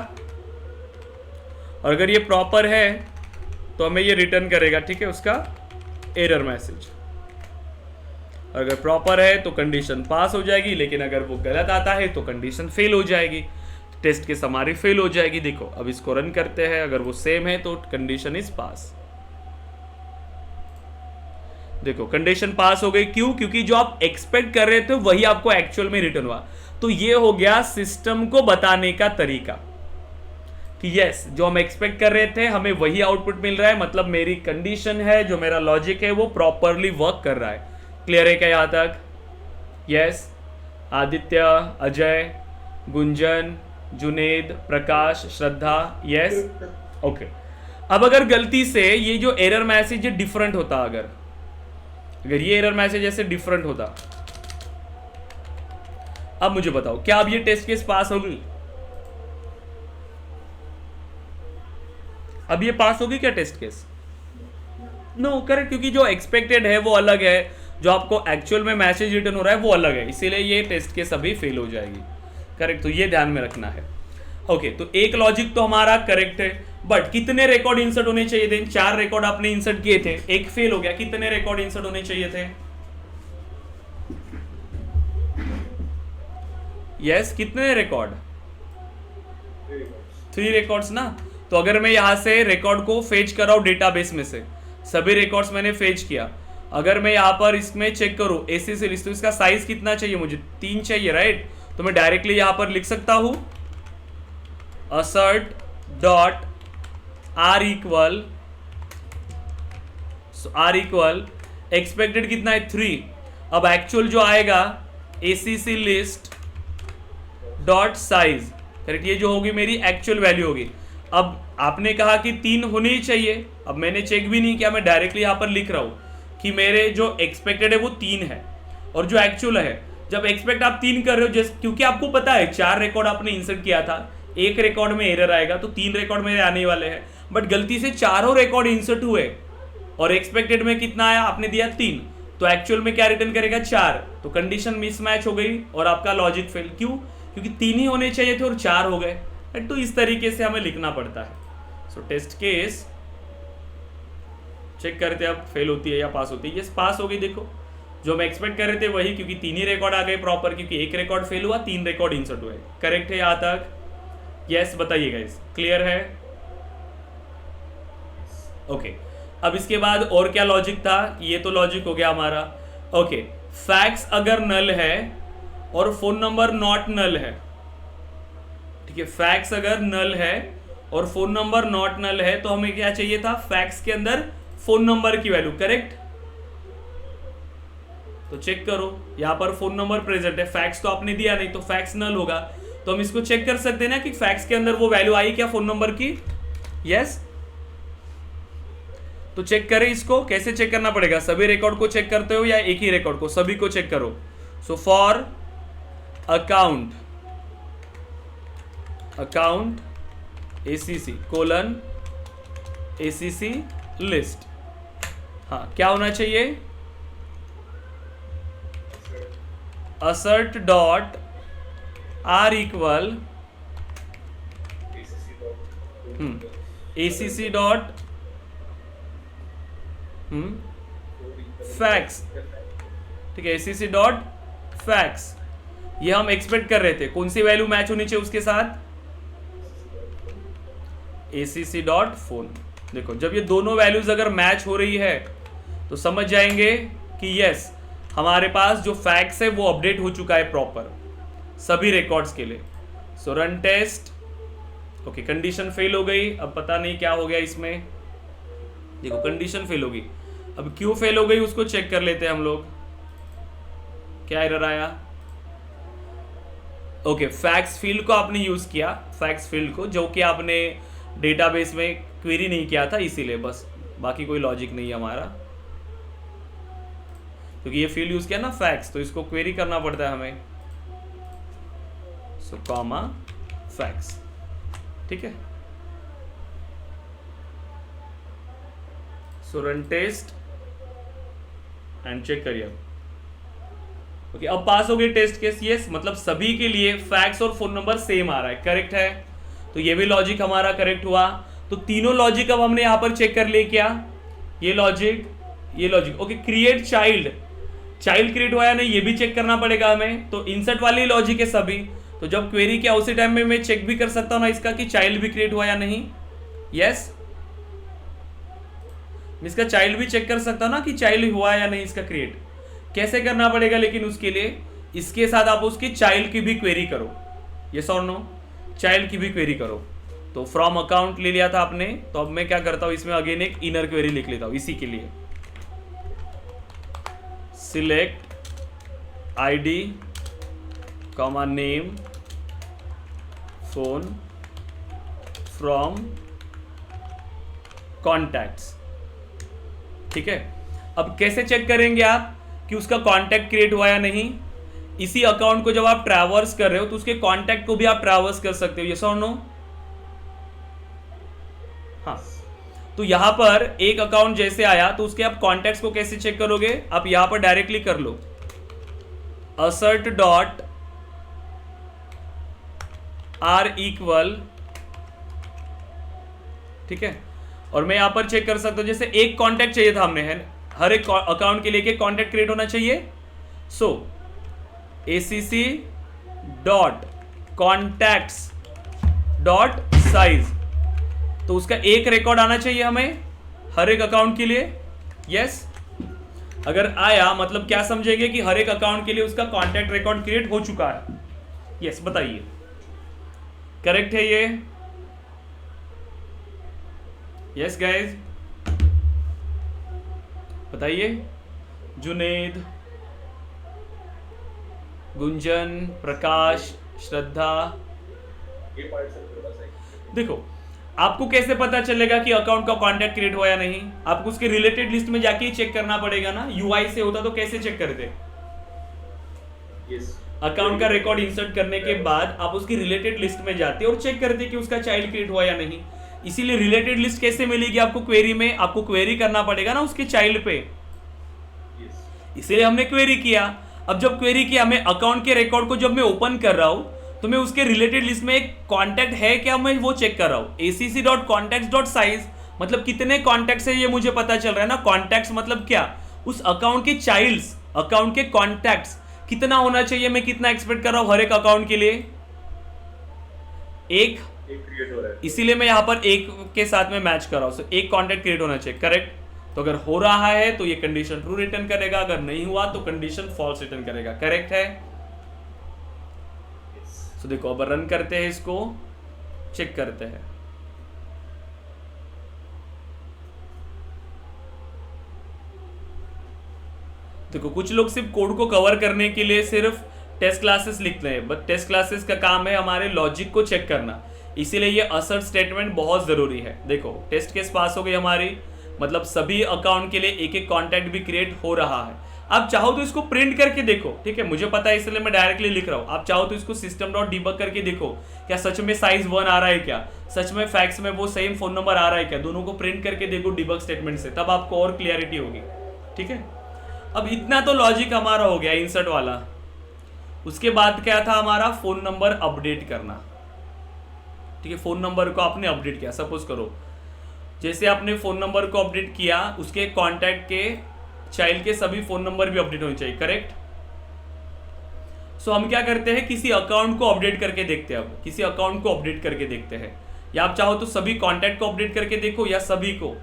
और अगर ये प्रॉपर है तो हमें ये रिटर्न करेगा, ठीक है, उसका एरर मैसेज। अगर प्रॉपर है तो कंडीशन पास हो जाएगी, लेकिन अगर वो गलत आता है तो कंडीशन फेल हो जाएगी, टेस्ट केस हमारी फेल हो जाएगी। देखो अब इसको रन करते हैं, अगर वो सेम है तो कंडीशन इज पास। देखो कंडीशन पास हो गई, क्यों, क्योंकि जो आप एक्सपेक्ट कर रहे थे वही आपको एक्चुअल में रिटर्न हुआ। तो ये हो गया सिस्टम को बताने का तरीका कि यस जो हम एक्सपेक्ट कर रहे थे हमें वही आउटपुट मिल रहा है, मतलब मेरी कंडीशन है, जो मेरा लॉजिक है वो प्रॉपरली वर्क कर रहा है। क्लियर है क्या यहां तक, यस। आदित्य, अजय, गुंजन, जुनेद, प्रकाश, श्रद्धा, यस, ओके। अब अगर गलती से ये जो एरर मैसेज डिफरेंट होता, अगर ये एरर मैसेज ऐसे डिफरेंट होता, अब मुझे बताओ क्या अब ये टेस्ट केस पास होगी, अब ये पास होगी क्या टेस्ट केस, नो, करेक्ट, क्योंकि जो एक्सपेक्टेड है वो अलग है, जो आपको एक्चुअल में मैसेज रिटर्न हो रहा है वो अलग है, इसीलिए ये टेस्ट केस अभी फेल हो जाएगी। करेक्ट, तो ये ध्यान में रखना है। ओके, तो एक लॉजिक तो हमारा करेक्ट है, बट कितने रिकॉर्ड इंसर्ट होने चाहिए थे? 4 रिकॉर्ड आपने इंसर्ट किए थे, एक फेल हो गया, कितने रिकॉर्ड इंसर्ट होने चाहिए थे? यस, कितने रिकॉर्ड? 3 रिकॉर्ड्स ना। तो अगर मैं यहां से रिकॉर्ड को फेच कर रहा हूं डेटाबेस में से, सभी रिकॉर्ड्स मैंने फेच किया, अगर मैं यहां पर इसमें चेक करूं एसीसी लिस्ट, तो इसका साइज कितना चाहिए मुझे? 3 चाहिए, राइट? तो मैं डायरेक्टली यहां पर लिख सकता हूं assert dot r equal expected कितना है? 3। अब एक्चुअल जो आएगा acc list dot size, correct, ये जो होगी मेरी एक्चुअल वैल्यू होगी। अब आपने कहा कि 3 होने ही चाहिए, अब मैंने चेक भी नहीं किया, मैं डायरेक्टली यहां पर लिख रहा हूं कि मेरे जो एक्सपेक्टेड है वो 3 है और जो एक्चुअल है, जब एक्सपेक्ट आप 3 कर रहे हो, जस्ट क्योंकि आपको पता है 4 रिकॉर्ड आपने इंसर्ट किया था, एक रिकॉर्ड में एरर आएगा, तो 3 रिकॉर्ड मेरे आने वाले हैं, बट गलती से चारों रिकॉर्ड इंसर्ट हुए और एक्सपेक्टेड में कितना आया? आपने दिया 3, तो एक्चुअल में क्या रिटर्न करेगा? 4। तो कंडीशन मिसमैच हो गई और आपका लॉजिक फेल। क्यों? क्योंकि 3 ही होने चाहिए थे और 4 हो गए। तो इस तरीके से हमें लिखना पड़ता है। सो टेस्ट केस चेक करते हैं अब फेल होती है या पास होती है। यस, पास हो गई। देखो, जो हम एक्सपेक्ट कर रहे थे वही, क्योंकि 3 ही रिकॉर्ड आ गए प्रॉपर, क्योंकि एक रिकॉर्ड फेल हुआ, 3 रिकॉर्ड इंसर्ट हुए। करेक्ट है यहाँ तक? यस, बताइएगा, इस क्लियर है? ओके, अब इसके बाद और क्या लॉजिक था? ये तो लॉजिक हो गया हमारा। ओके, फैक्स अगर नल है और फोन नंबर नॉट नल है, ठीक है, फैक्स अगर नल है और फोन नंबर नॉट नल है, तो हमें क्या चाहिए था? फैक्स के अंदर फोन नंबर की वैल्यू, करेक्ट? तो चेक करो, यहां पर फोन नंबर प्रेजेंट है, फैक्स तो आपने दिया नहीं, तो फैक्स नल होगा। तो हम इसको चेक कर सकते हैं ना कि फैक्स के अंदर वो वैल्यू आई क्या फोन नंबर की? यस। तो चेक करें इसको, कैसे चेक करना पड़ेगा? सभी रिकॉर्ड को चेक करते हो या एक ही रिकॉर्ड को? सभी को चेक करो। So for account ACC colon ACC list, हाँ, क्या होना चाहिए? assert dot r equal ACC dot fax, ठीक है, ACC डॉट फैक्स। ये हम एक्सपेक्ट कर रहे थे, कौन सी वैल्यू मैच होनी चाहिए उसके साथ? ACC dot phone. देखो, जब ये दोनों वैल्यूज अगर मैच हो रही है तो समझ जाएंगे कि यस, हमारे पास जो फैक्स है वो अपडेट हो चुका है प्रॉपर सभी रिकॉर्ड्स के लिए। So run test. Okay, condition fail हो गई। अब पता नहीं क्या हो गया इसमें। देखो, कंडीशन फेल हो गई। अब क्यों फेल हो गई उसको चेक कर लेते हैं हम लोग। क्या एरर आया? ओके, फैक्स फील्ड को आपने यूज किया, फैक्स फील्ड को, जो कि आपने डेटाबेस में क्वेरी नहीं किया था, इसीलिए बस, बाकी कोई लॉजिक नहीं है हमारा, क्योंकि ये फील्ड यूज किया ना फैक्स, तो इसको क्वेरी करना पड़ता है हमें। सो कॉमा फैक्स, ठीक है। सो रन टेस्ट एंड चेक करिए। ओके, अब पास हो गए टेस्ट केस। यस, मतलब सभी के लिए फैक्स और फोन नंबर सेम आ रहा है, करेक्ट है? तो ये भी लॉजिक हमारा करेक्ट हुआ। तो तीनों लॉजिक अब हमने यहां पर चेक कर लिए। क्या? ये logic. Okay, create child create हुआ या नहीं ये भी चेक करना पड़ेगा हमें। तो इंसर्ट वाली लॉजिक है सभी, तो जब क्वेरी किया उसी टाइम में मैं चेक भी कर सकता हूं ना इसका कि चाइल्ड भी क्रिएट हुआ या नहीं। यस, इसका चाइल्ड भी चेक कर सकता हूं ना कि चाइल्ड हुआ या नहीं इसका क्रिएट। कैसे करना पड़ेगा? लेकिन उसके लिए इसके साथ आप उसकी चाइल्ड की भी क्वेरी करो। यस और नो? चाइल्ड की भी क्वेरी करो। तो फ्रॉम अकाउंट ले लिया था आपने, तो अब मैं क्या करता हूं, इसमें अगेन एक इनर क्वेरी लिख लेता हूं इसी के लिए। Select ID comma name phone from contacts, ठीक है। अब कैसे चेक करेंगे आप कि उसका कॉन्टैक्ट क्रिएट हुआ या नहीं? इसी अकाउंट को जब आप ट्रैवर्स कर रहे हो तो उसके कॉन्टैक्ट को भी आप ट्रैवर्स कर सकते हो। यस और नो? हाँ, तो यहां पर एक अकाउंट जैसे आया तो उसके आप कॉन्टैक्ट्स को कैसे चेक करोगे? आप यहां पर डायरेक्टली कर लो, assert डॉट आर इक्वल, ठीक है, और मैं यहां पर चेक कर सकता हूं, जैसे एक कॉन्टैक्ट चाहिए था हमने, है हर एक अकाउंट के लिए एक कॉन्टैक्ट क्रिएट होना चाहिए। सो acc dot contacts dot size, तो उसका एक रिकॉर्ड आना चाहिए हमें हर एक अकाउंट के लिए। यस, अगर आया मतलब क्या समझेंगे कि हर एक अकाउंट के लिए उसका कॉन्टैक्ट रिकॉर्ड क्रिएट हो चुका है। यस, बताइए करेक्ट है ये? यस गाइज, बताइए। जुनेद, गुंजन, प्रकाश, श्रद्धा, ये पार्ट सर थोड़ा सा देखो आपको कैसे पता चलेगा कि अकाउंट का कॉन्टैक्ट क्रिएट हुआ या नहीं? आपको उसके रिलेटेड लिस्ट में जाके ही चेक करना पड़ेगा ना। यूआई से होता तो कैसे चेक करते? यस अकाउंट का रिकॉर्ड इंसर्ट करने के बाद आप उसकी रिलेटेड लिस्ट में जाते और चेक करते कि उसका चाइल्ड क्रिएट हुआ या नहीं। इसीलिए रिलेटेड लिस्ट कैसे मिलेगी आपको क्वेरी में? आपको क्वेरी करना पड़ेगा ना उसके चाइल्ड पे, यस इसीलिए हमने क्वेरी किया। अब जब क्वेरी किया, मैं अकाउंट के रिकॉर्ड को जब मैं ओपन कर रहा हूं तो मैं उसके रिलेटेड लिस्ट में एक कॉन्टैक्ट है क्या, मैं वो चेक कर रहा हूं। acc.contacts.size मतलब कितने कॉन्टैक्ट्स है ये मुझे पता चल रहा है ना। कॉन्टैक्ट्स मतलब क्या? उस अकाउंट के चाइल्ड्स, अकाउंट के कॉन्टैक्ट्स कितना होना चाहिए, मैं कितना एक्सपेक्ट कर रहा हूं हर एक अकाउंट के लिए? एक क्रिएट हो रहा है। इसीलिए मैं यहां पर एक के साथ में मैच कर रहा हूं। एक कॉन्टैक्ट क्रिएट होना चाहिए, करेक्ट। तो अगर हो रहा है तो ये कंडीशन ट्रू रिटर्न करेगा, अगर नहीं हुआ तो कंडीशन फॉल्स रिटर्न करेगा, करेक्ट है। तो देखो अब रन करते हैं, इसको चेक करते हैं। देखो कुछ लोग सिर्फ कोड को कवर करने के लिए सिर्फ टेस्ट क्लासेस लिखते हैं, बट टेस्ट क्लासेस का काम है हमारे लॉजिक को चेक करना, इसीलिए ये असर्ट स्टेटमेंट बहुत जरूरी है। देखो टेस्ट केस पास हो गई हमारी, मतलब सभी अकाउंट के लिए एक एक कॉन्टैक्ट भी क्रिएट हो रहा है। आप चाहो तो इसको प्रिंट करके देखो, ठीक है, मुझे पता है इसलिए मैं डायरेक्टली लिख रहा हूं। आप चाहो तो इसको system.debug करके देखो, क्या सच में साइज 1 आ रहा है, क्या सच में फैक्स में वो सेम फोन नंबर आ रहा है क्या, दोनों को प्रिंट करके देखो डिबग स्टेटमेंट से, तब आपको और क्लियरिटी होगी, ठीक है। अब इतना तो लॉजिक हमारा हो गया इंसर्ट वाला। उसके बाद क्या था हमारा? फोन नंबर अपडेट करना, ठीक है। फोन नंबर को आपने अपडेट किया, सपोज करो जैसे आपने फोन नंबर को अपडेट किया, उसके कॉन्टैक्ट के चाइल्ड के सभी फोन नंबर भी अपडेट होने चाहिए, करेक्ट। सो हम क्या करते हैं, किसी अकाउंट को अपडेट करके देखते हैं। अब किसी अकाउंट को अपडेट करके देखते हैं, या आप चाहो तो सभी कॉन्टैक्ट को अपडेट करके देखो, या सभी को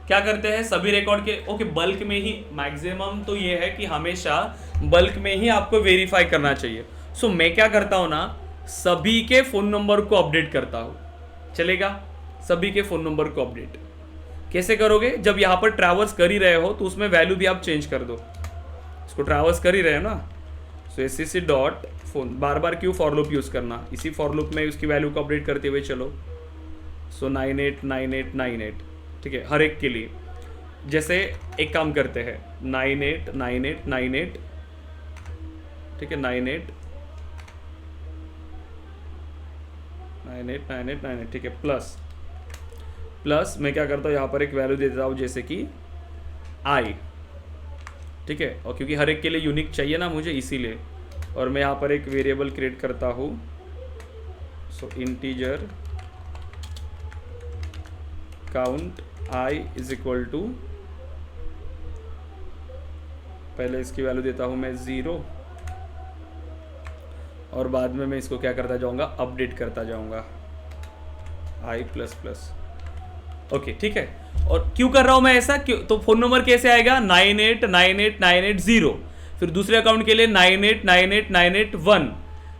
क्या करते हैं, सभी रिकॉर्ड के ओके बल्क में ही। मैक्सिमम तो ये है कि हमेशा बल्क में ही आपको वेरीफाई करना चाहिए। सो मैं क्या करता हूँ ना, सभी के फोन नंबर को अपडेट करता हूँ, चलेगा। सभी के फोन नंबर को अपडेट कैसे करोगे? जब यहाँ पर ट्रैवर्स कर ही रहे हो तो उसमें वैल्यू भी आप चेंज कर दो। इसको ट्रैवर्स कर ही रहे हो ना, सो acc डॉट फोन, बार बार क्यों फॉर लूप यूज़ करना, इसी फॉर लूप में उसकी वैल्यू को अपडेट करते हुए चलो। सो 989898, ठीक है, हर एक के लिए। जैसे एक काम करते हैं 989898, ठीक है, 989898, ठीक है, प्लस मैं क्या करता हूँ यहाँ पर एक वैल्यू दे देता हूँ जैसे कि आई, ठीक है, और क्योंकि हर एक के लिए यूनिक चाहिए ना मुझे, इसीलिए। और मैं यहाँ पर एक वेरिएबल क्रिएट करता हूँ, so integer count I is equal to, पहले इसकी वैल्यू देता हूँ मैं 0, और बाद में मैं इसको क्या करता जाऊँगा, अपडेट करता जाऊँगा आई प्लस प्लस, ओके, ठीक है। और क्यों कर रहा हूं मैं ऐसा? क्यों? तो फोन नंबर कैसे आएगा? 989898 फिर दूसरे अकाउंट के लिए 989898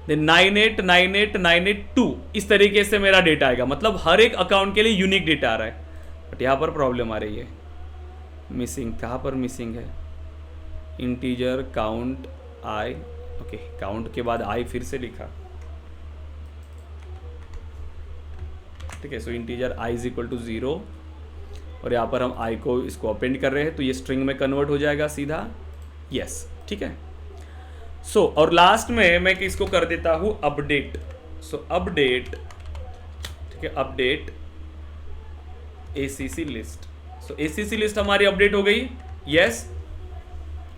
देन 989898 इस तरीके से मेरा डेटा आएगा। मतलब हर एक अकाउंट के लिए यूनिक डेटा आ रहा है। बट यहाँ पर प्रॉब्लम आ रही है, मिसिंग। कहाँ पर मिसिंग है? Integer count I, okay, count के बाद आई फिर से लिखा, ठीक है। So integer I is equal to 0, और यहाँ पर हम आई को इसको अपेंड कर रहे हैं तो ये स्ट्रिंग में कन्वर्ट हो जाएगा सीधा, यस, ठीक है। सो और लास्ट में मैं इसको कर देता हूँ अपडेट। सो अपडेट, ठीक है, अपडेट acc लिस्ट। सो acc लिस्ट हमारी अपडेट हो गई, यस,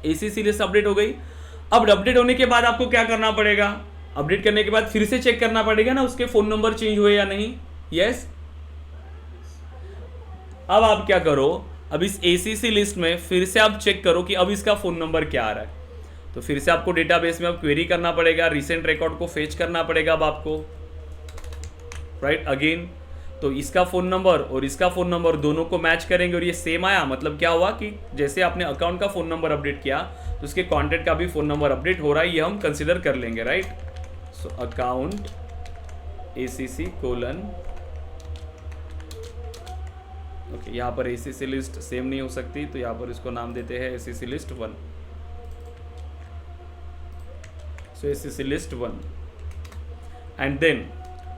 acc लिस्ट अपडेट हो गई। अब अपडेट होने के बाद आपको क्या करना पड़ेगा? अपडेट करने के बाद फिर से चेक करना पड़ेगा ना उसके फ़ोन नंबर चेंज हुए या नहीं। यस। अब आप क्या करो, अब इस ACC लिस्ट में फिर से आप चेक करो कि अब इसका फ़ोन नंबर क्या आ रहा है। तो फिर से आपको डेटाबेस में अब क्वेरी करना पड़ेगा, रिसेंट रिकॉर्ड को फेच करना पड़ेगा अब आपको, राइट अगेन। तो इसका फ़ोन नंबर और इसका फ़ोन नंबर दोनों को मैच करेंगे और ये सेम आया, मतलब क्या हुआ कि जैसे आपने अकाउंट का फ़ोन नंबर अपडेट किया तो उसके कॉन्टैक्ट का भी फ़ोन नंबर अपडेट हो रहा है, ये हम कंसिडर कर लेंगे, right. So account ACC colon, okay, यहाँ पर ACC लिस्ट सेम नहीं हो सकती तो यहाँ पर इसको नाम देते हैं ACC list 1। So ACC list 1 and then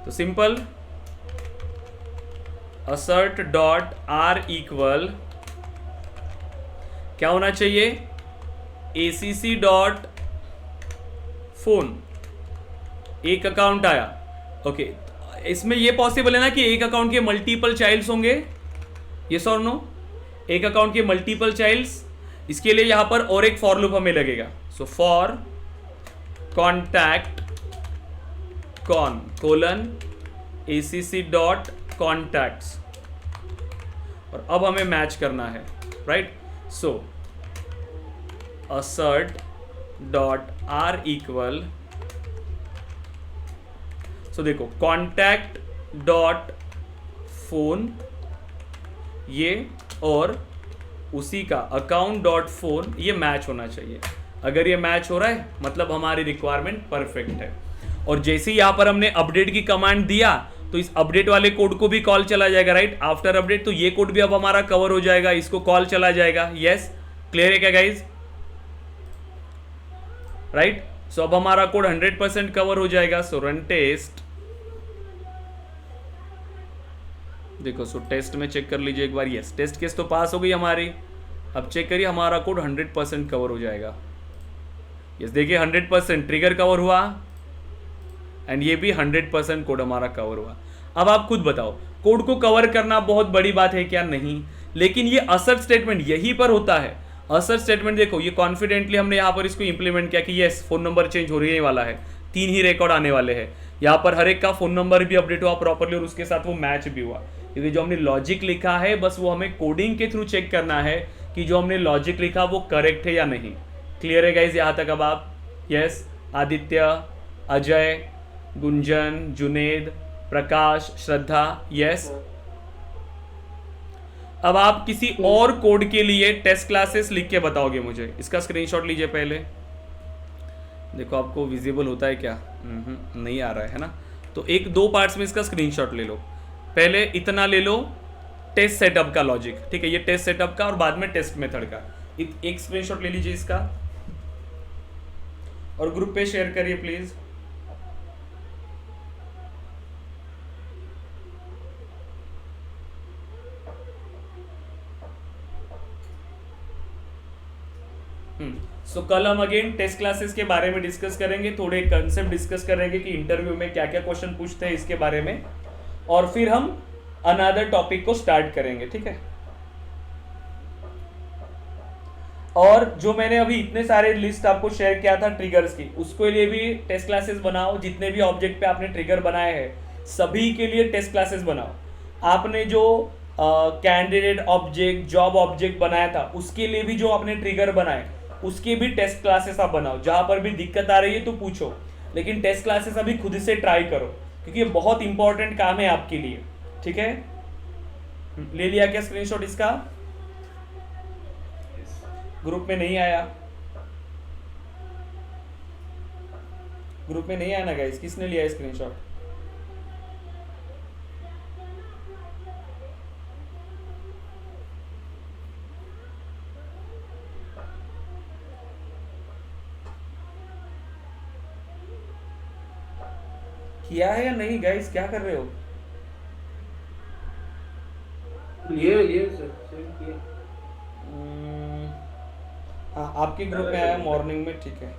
तो simple assert dot r equal क्या होना चाहिए, ACC डॉट फोन। एक अकाउंट आया, ओके। इसमें ये पॉसिबल है ना कि एक अकाउंट के मल्टीपल चाइल्ड्स होंगे, यस और नो, एक अकाउंट के मल्टीपल चाइल्ड्स। इसके लिए यहां पर और एक फॉर लूप हमें लगेगा। So for contact con colon ACC dot contacts, और अब हमें मैच करना है, right. So assert dot r equal, so देखो कॉन्टैक्ट डॉट फोन ये और उसी का अकाउंट डॉट फोन ये मैच होना चाहिए। अगर ये मैच हो रहा है मतलब हमारी रिक्वायरमेंट परफेक्ट है। और जैसे ही यहां पर हमने अपडेट की कमांड दिया तो इस अपडेट वाले कोड को भी कॉल चला जाएगा, राइट। आफ्टर अपडेट तो ये कोड भी अब हमारा कवर हो जाएगा, इसको कॉल चला जाएगा। यस, क्लियर है क्या गाइज, राइट। सो अब हमारा कोड 100% कवर हो जाएगा। सो रन टेस्ट, देखो सो टेस्ट में चेक कर लीजिए एक बार। यस, टेस्ट केस तो पास हो गई हमारी। अब चेक करिए हमारा कोड 100% कवर हो जाएगा। यस, देखिए 100% ट्रिगर कवर हुआ एंड ये भी 100% कोड हमारा कवर हुआ। अब आप खुद बताओ, कोड को कवर करना बहुत बड़ी बात है क्या? नहीं, लेकिन ये असर्ट स्टेटमेंट यहीं पर होता है। असर्ट स्टेटमेंट देखो, ये कॉन्फिडेंटली हमने यहाँ पर इसको इंप्लीमेंट किया कि यस फोन नंबर चेंज हो रही वाला है, 3 ही रिकॉर्ड आने वाले हैं। यहाँ पर हर एक का फोन नंबर भी अपडेट हुआ प्रॉपर्ली और उसके साथ वो मैच भी हुआ। क्योंकि जो हमने लॉजिक लिखा है बस वो हमें कोडिंग के थ्रू चेक करना है कि जो हमने लॉजिक लिखा वो करेक्ट है या नहीं। क्लियर है गाइज यहाँ तक? अब आप यस, आदित्य, अजय, गुंजन, जुनेद, प्रकाश, श्रद्धा, यस। अब आप किसी और कोड के लिए टेस्ट क्लासेस लिख के बताओगे मुझे। इसका स्क्रीनशॉट लीजिए पहले, देखो आपको विजिबल होता है क्या? नहीं आ रहा है ना? तो एक 2 पार्ट्स में इसका स्क्रीनशॉट ले लो। पहले इतना ले लो टेस्ट सेटअप का लॉजिक, ठीक है, ये टेस्ट सेटअप का, और बाद में टेस्ट मेथड का एक स्क्रीनशॉट ले लीजिए इसका और ग्रुप पे शेयर करिए प्लीज। सो कल हम अगेन टेस्ट क्लासेस के बारे में डिस्कस करेंगे, थोड़े कंसेप्ट डिस्कस करेंगे कि इंटरव्यू में क्या क्या क्वेश्चन पूछते हैं इसके बारे में, और फिर हम अनदर टॉपिक को स्टार्ट करेंगे, ठीक है। और जो मैंने अभी इतने सारे लिस्ट आपको शेयर किया था ट्रिगर्स की, उसके लिए भी टेस्ट क्लासेस बनाओ। जितने भी ऑब्जेक्ट पे आपने ट्रिगर बनाए हैं सभी के लिए टेस्ट क्लासेस बनाओ। आपने जो कैंडिडेट ऑब्जेक्ट, जॉब ऑब्जेक्ट बनाया था उसके लिए भी जो आपने ट्रिगर बनाए उसके भी टेस्ट क्लासेस आप बनाओ। जहां पर भी दिक्कत आ रही है तो पूछो, लेकिन टेस्ट क्लासेस अभी खुद से ट्राई करो क्योंकि ये बहुत इंपॉर्टेंट काम है आपके लिए, ठीक है। ले लिया क्या स्क्रीनशॉट इसका? ग्रुप में नहीं आया, ग्रुप में नहीं आया ना गाइस? किसने लिया स्क्रीनशॉट? किया है या नहीं गाइस? क्या कर रहे हो? ये सर सेव किया। हाँ, आपके ग्रुप में आया मॉर्निंग में, ठीक है।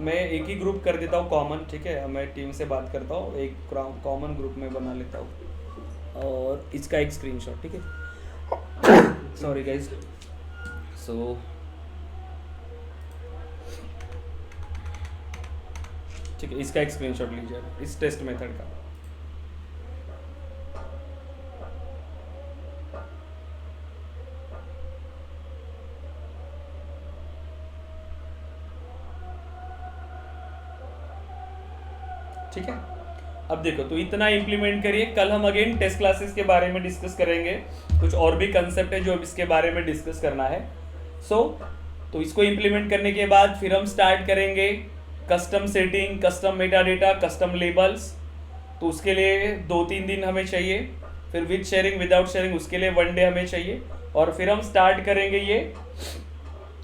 मैं एक ही ग्रुप कर देता हूँ कॉमन, ठीक है। मैं टीम से बात करता हूँ, एक कॉमन ग्रुप में बना लेता हूँ और इसका एक स्क्रीनशॉट, ठीक है। Sorry guys. सो ठीक है, इसका एक स्क्रीनशॉट लीजिए इस टेस्ट मेथड का। ठीक है, अब देखो तो इतना इम्प्लीमेंट करिए। कल हम अगेन टेस्ट क्लासेस के बारे में डिस्कस करेंगे, कुछ और भी कंसेप्ट है जो अब इसके बारे में डिस्कस करना है। तो इसको इम्प्लीमेंट करने के बाद फिर हम स्टार्ट करेंगे custom setting, custom Meta data, custom labels. तो उसके लिए 2-3 दिन हमें चाहिए। फिर विद शेयरिंग विदाउट शेयरिंग उसके लिए 1 डे हमें चाहिए। और फिर हम स्टार्ट करेंगे ये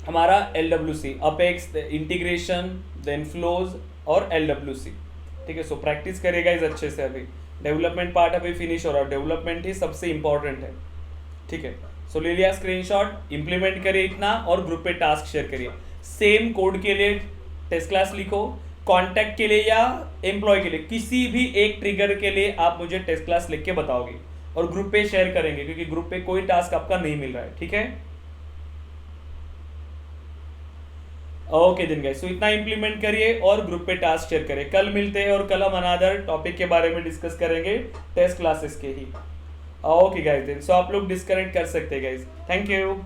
हमारा LWC, Apex, integration, then flows और LWC। ठीक है, सो प्रैक्टिस करेगा इस अच्छे से। अभी डेवलपमेंट पार्ट अभी फिनिश हो रहा है, डेवलपमेंट ही सबसे इंपॉर्टेंट है। ठीक है, सो ले लिया स्क्रीनशॉट, इंप्लीमेंट करिए इतना और ग्रुप पे टास्क शेयर करिए। सेम कोड के लिए टेस्ट क्लास लिखो, कॉन्टैक्ट के लिए या एम्प्लॉय के लिए, किसी भी एक ट्रिगर के लिए आप मुझे टेस्ट क्लास लिख के बताओगे और ग्रुप पे शेयर करेंगे, क्योंकि ग्रुप पे कोई टास्क आपका नहीं मिल रहा है। ठीक है, ओके दिन गाइस, सो इतना इंप्लीमेंट करिए और ग्रुप पे टास्क शेयर करिए। कल मिलते हैं और कल हम अनदर टॉपिक के बारे में डिस्कस करेंगे, टेस्ट क्लासेस के ही। ओके गाइस, देन सो आप लोग डिस्कनेक्ट कर सकते हैं गाइस। Thank you.